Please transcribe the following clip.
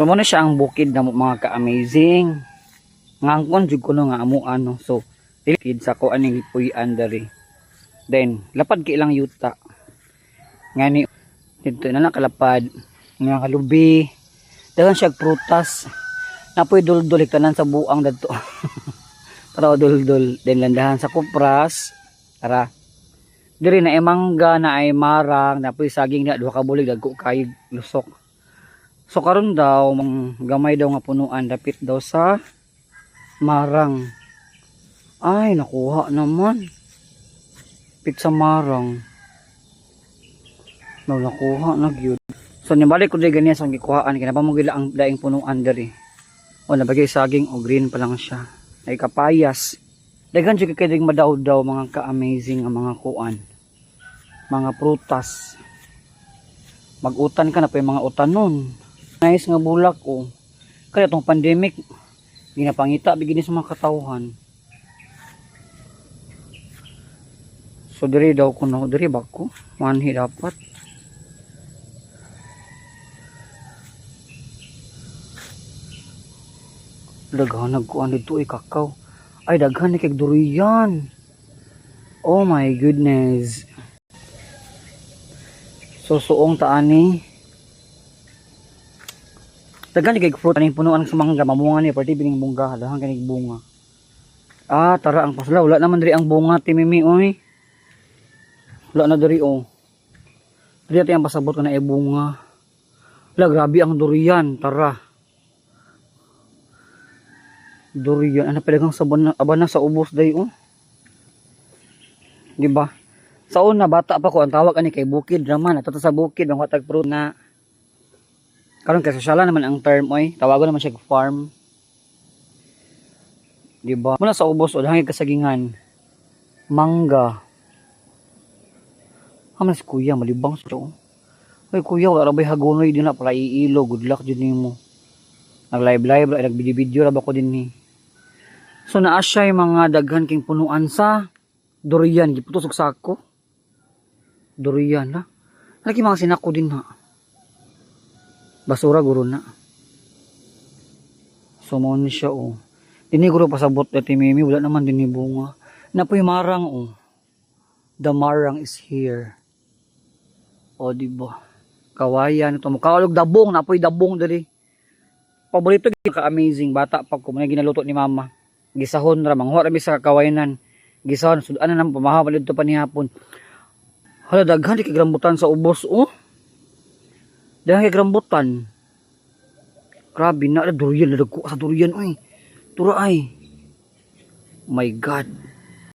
So mo na siya ang bukid na mga ka-amazing. Ngangkon jud ko no nga amo ano. So tilkid sa ko aning puy-an diri. Then lapad kay ilang yuta. Ngani dito na nakalapad nga kalubi. Dagan siya prutas. Napoy dul-dul tanan sa buang dadto. Para dul-dul then landahan sa kupras. Tara. Diri na ay mangga na ay marang, napoy saging na duha ka bulig dagko kay lusok. So karon daw gamay daw nga punuan dapit daw sa marang. Ay nakuha naman. Pit sa marang. No nakuha na gyud. So nibalik ko diri ganiya sa gikuhaan kinapa mo gila ang daing punuan diri. O nabagay saging o green pa lang siya. Ay kapayas. Daghan jud kay dig madaw-daw mga ka-amazing nga mga kuan. Mga prutas. Mag-utan ka na pa yung mga utanon. Nice nga bulak o. Kaya itong pandemic ginapangita bigini sa mga katawhan. So diri daw ko no, diri ba ko? Manhi dapat. Daghan nagkuan dito ay kakao. Ay daghan ni kay durian. Oh my goodness. So suong taani. Daghan ni kay fruit aning punuan sa mangga mamunga ni party bining bunga, daghan kanig bunga. Ah, tara ang pasla wala naman diri ang bunga timimi oy. Wala na diri oh. Diri ati ang pasabot ko na bunga. Wala grabe ang durian, tara. Durian, ano palagang sabon na aba na sa ubos day oh. Di ba? Sa una bata pa ko ang tawag ani kay bukid raman ato sa bukid ang watag fruit na karon kay sosyala naman ang term oy, tawagon naman siya farm. Di ba? Muna sa ubos o dahil kasagingan mangga. Haman si kuya malibang sa oh. Oy kuya wala ra bay hagonoy din na para iilo, good luck jud nimo. Nag-live nag-video ra ba ko din ni. So naa siya yung mga daghan king punuan sa durian giputos og sako. Durian na. Lagi mga sinako din ha. Basura guro na. So mo ni siya oh. Dini guro pasabot dati mimi wala naman din ni bunga. Napoy marang oh. The marang is here. O di ba? Kawayan ito mo kaulog dabong napoy dabong dali. Paborito ka amazing bata pag ko man ginaluto ni mama. Gisahon ra manghuwa ra sa kawayanan. Gisahon sudan na pamahawal dito pa ni hapon. Hala daghan di kay rambutan sa ubos oh. Daghan kay rambutan. Grabe na durian dagko sa durian oy. Tura ay. My God.